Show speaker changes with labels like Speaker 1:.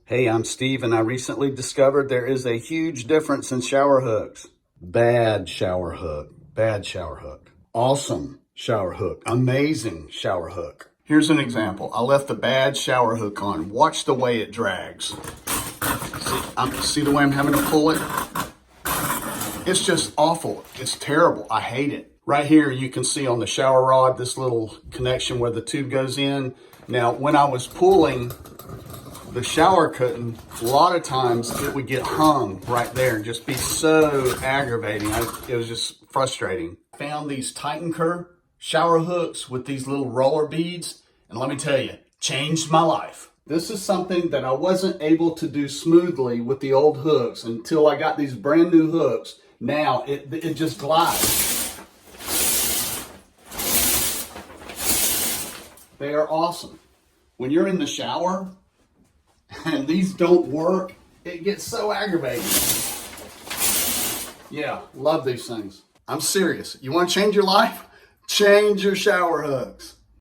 Speaker 1: Hey, I'm Steve, and I recently discovered there is a huge difference in shower hooks. Bad shower hook, bad shower hook. Awesome shower hook, amazing shower hook. Here's an example. I left the bad shower hook on. Watch the way it drags. See the way I'm having to pull it? It's just awful. It's terrible. I hate it. Right here, you can see on the shower rod, this little connection where the tube goes in. Now, when I was pulling the shower curtain, a lot of times it would get hung right there and just be so aggravating. It was just frustrating. I found these Titanker shower hooks with these little roller beads, and let me tell you, changed my life. This is something that I wasn't able to do smoothly with the old hooks until I got these brand new hooks. Now it just glides. They are awesome. When you're in the shower and these don't work, it gets so aggravating. Yeah, love these things. I'm serious. You want to change your life? Change your shower hooks.